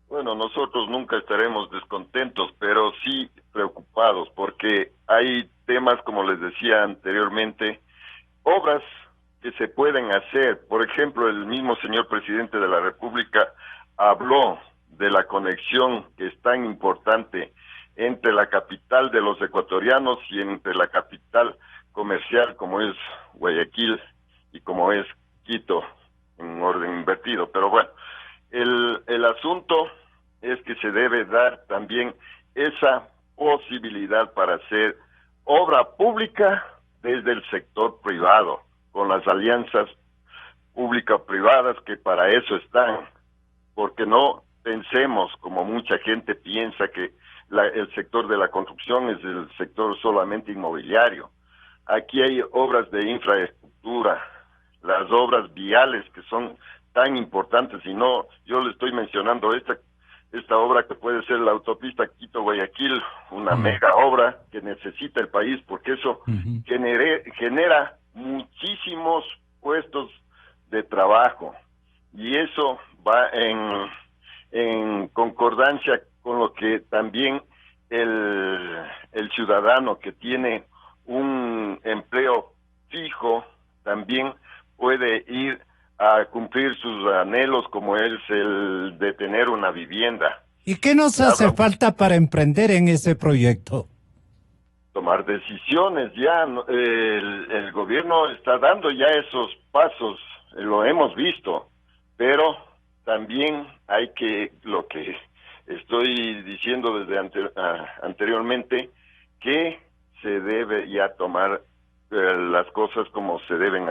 Bueno, nosotros nunca estaremos descontentos, pero sí preocupados, porque hay temas, como les decía anteriormente, obras que se pueden hacer. Por ejemplo, el mismo señor presidente de la República habló de la conexión que es tan importante entre la capital de los ecuatorianos y entre la capital comercial como es Guayaquil y como es Quito, en orden invertido. Pero bueno, el asunto es que se debe dar también esa posibilidad para hacer obra pública desde el sector privado, con las alianzas público-privadas que para eso están, porque no pensemos, como mucha gente piensa, que el sector de la construcción es el sector solamente inmobiliario. Aquí hay obras de infraestructura, las obras viales que son tan importantes, y no, yo le estoy mencionando esta obra que puede ser la autopista Quito-Guayaquil, una mega obra que necesita el país, porque eso genera muchísimos puestos de trabajo, y eso va en concordancia con lo que también el ciudadano que tiene un empleo fijo también puede ir a cumplir sus anhelos, como es el de tener una vivienda. ¿Y qué nos hace falta para emprender en ese proyecto? Tomar decisiones. Ya el gobierno está dando ya esos pasos, lo hemos visto, pero también hay que, lo que estoy diciendo desde anteriormente, que se debe ya tomar las cosas como se deben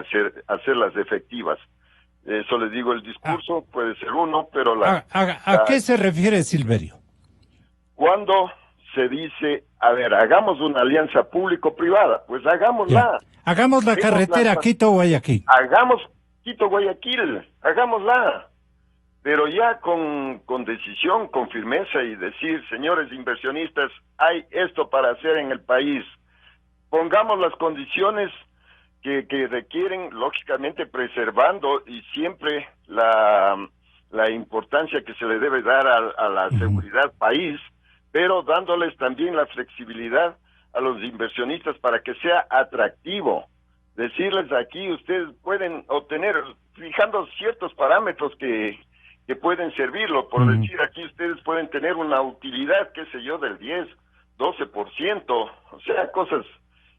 hacerlas efectivas. Eso les digo, el discurso puede ser uno, pero ¿A qué se refiere, Silverio? Cuando se dice, a ver, hagamos una alianza público-privada, pues hagámosla. Hagamos la carretera Quito-Guayaquil. Hagamos Quito-Guayaquil, hagámosla. Pero ya con decisión, con firmeza, y decir, señores inversionistas, hay esto para hacer en el país. Pongamos las condiciones que requieren, lógicamente preservando y siempre la importancia que se le debe dar a la seguridad país, pero dándoles también la flexibilidad a los inversionistas para que sea atractivo. Decirles aquí, ustedes pueden obtener, fijando ciertos parámetros que pueden servirlo, por decir, aquí ustedes pueden tener una utilidad, qué sé yo, del 10, 12%, o sea, cosas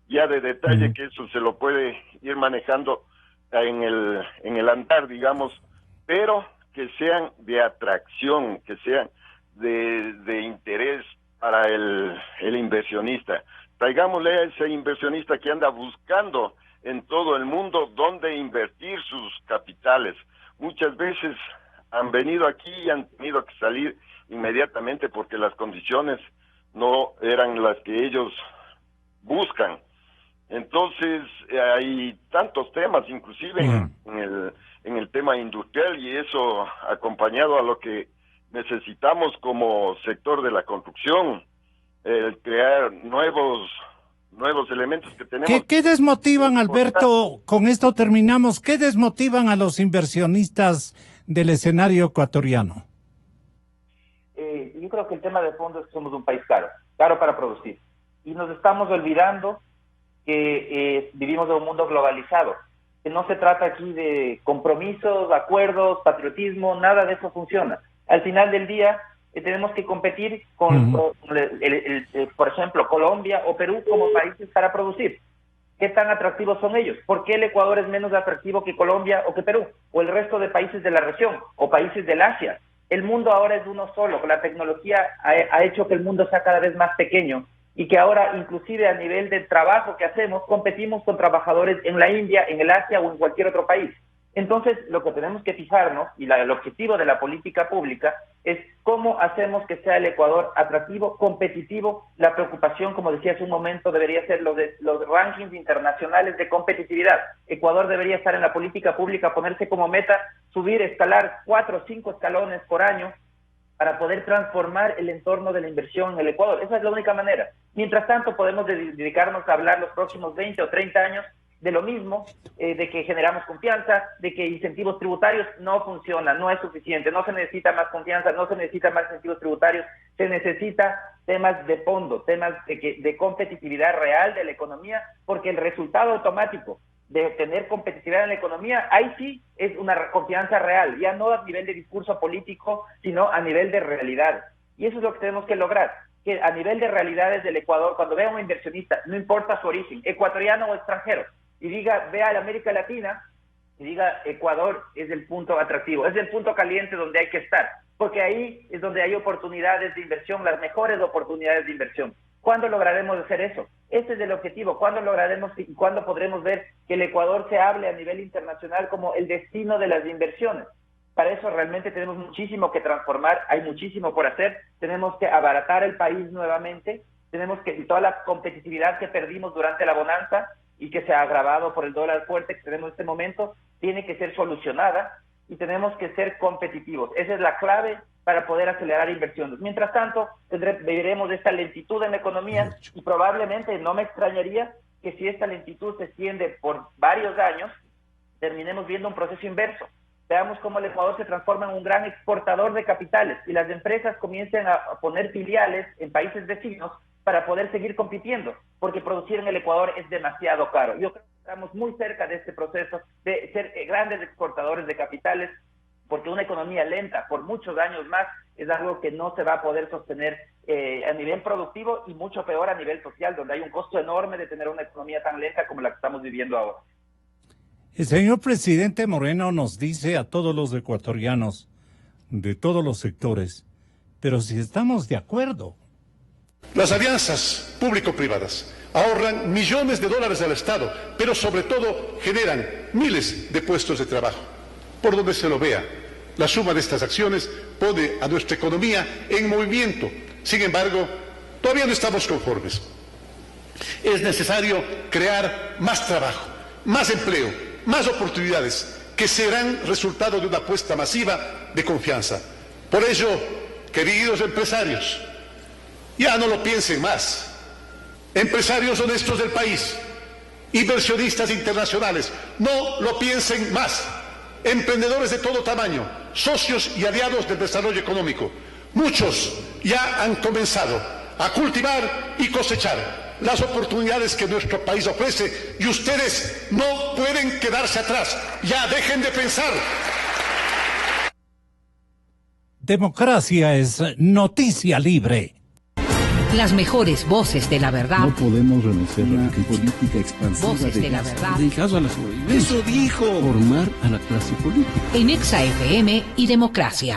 ya de detalle que eso se lo puede ir manejando en el andar, digamos, pero que sean de atracción, que sean de interés para el inversionista. Traigámosle a ese inversionista que anda buscando en todo el mundo dónde invertir sus capitales. Muchas veces han venido aquí y han tenido que salir inmediatamente porque las condiciones no eran las que ellos buscan. Entonces hay tantos temas, inclusive en el tema industrial, y eso acompañado a lo que necesitamos como sector de la construcción, crear nuevos elementos que tenemos. ¿Qué desmotivan, Alberto? Con esto terminamos. ¿Qué desmotivan a los inversionistas del escenario ecuatoriano? Yo creo que el tema de fondo es que somos un país caro para producir. Y nos estamos olvidando que vivimos en un mundo globalizado, que no se trata aquí de compromisos, acuerdos, patriotismo, nada de eso funciona. Al final del día, tenemos que competir con, por ejemplo, Colombia o Perú como países para producir. ¿Qué tan atractivos son ellos? ¿Por qué el Ecuador es menos atractivo que Colombia o que Perú? O el resto de países de la región, o países del Asia. El mundo ahora es uno solo. La tecnología ha hecho que el mundo sea cada vez más pequeño y que ahora, inclusive a nivel del trabajo que hacemos, competimos con trabajadores en la India, en el Asia o en cualquier otro país. Entonces, lo que tenemos que fijarnos, y el objetivo de la política pública, es cómo hacemos que sea el Ecuador atractivo, competitivo. La preocupación, como decía hace un momento, debería ser los rankings internacionales de competitividad. Ecuador debería estar en la política pública, ponerse como meta, escalar 4 o 5 escalones por año para poder transformar el entorno de la inversión en el Ecuador. Esa es la única manera. Mientras tanto, podemos dedicarnos a hablar los próximos 20 o 30 años de lo mismo, de que generamos confianza, de que incentivos tributarios no funcionan, no es suficiente, no se necesita más confianza, no se necesita más incentivos tributarios, se necesita temas de fondo, temas de competitividad real de la economía, porque el resultado automático de tener competitividad en la economía, ahí sí es una confianza real, ya no a nivel de discurso político, sino a nivel de realidad. Y eso es lo que tenemos que lograr, que a nivel de realidades del Ecuador, cuando vea a un inversionista, no importa su origen, ecuatoriano o extranjero, y vea a la América Latina y diga, Ecuador es el punto atractivo, es el punto caliente donde hay que estar, porque ahí es donde hay oportunidades de inversión, las mejores oportunidades de inversión. ¿Cuándo lograremos hacer eso? Este es el objetivo. ¿Cuándo lograremos y cuándo podremos ver que el Ecuador se hable a nivel internacional como el destino de las inversiones? Para eso realmente tenemos muchísimo que transformar, hay muchísimo por hacer, tenemos que abaratar el país nuevamente, tenemos que toda la competitividad que perdimos durante la bonanza y que se ha agravado por el dólar fuerte que tenemos en este momento, tiene que ser solucionada y tenemos que ser competitivos. Esa es la clave para poder acelerar inversiones. Mientras tanto, viviremos esta lentitud en la economía y probablemente no me extrañaría que si esta lentitud se extiende por varios años, terminemos viendo un proceso inverso. Veamos cómo el Ecuador se transforma en un gran exportador de capitales y las empresas comiencen a poner filiales en países vecinos para poder seguir compitiendo, porque producir en el Ecuador es demasiado caro. Yo creo que estamos muy cerca de este proceso de ser grandes exportadores de capitales, porque una economía lenta por muchos años más es algo que no se va a poder sostener a nivel productivo y mucho peor a nivel social, donde hay un costo enorme de tener una economía tan lenta como la que estamos viviendo ahora. El señor presidente Moreno nos dice a todos los ecuatorianos de todos los sectores, pero si estamos de acuerdo. Las alianzas público-privadas ahorran millones de dólares al Estado, pero sobre todo generan miles de puestos de trabajo. Por donde se lo vea, la suma de estas acciones pone a nuestra economía en movimiento. Sin embargo, todavía no estamos conformes. Es necesario crear más trabajo, más empleo, más oportunidades que serán resultado de una apuesta masiva de confianza. Por ello, queridos empresarios, ya no lo piensen más. Empresarios honestos del país, inversionistas internacionales, no lo piensen más. Emprendedores de todo tamaño, socios y aliados del desarrollo económico. Muchos ya han comenzado a cultivar y cosechar las oportunidades que nuestro país ofrece y ustedes no pueden quedarse atrás. Ya dejen de pensar. Democracia es noticia libre. Las mejores voces de la verdad. No podemos renunciar a la política expansiva voces de la verdad. Dedicado a la sobrevivencia. Eso dijo. Formar a la clase política. En Exa FM y Democracia.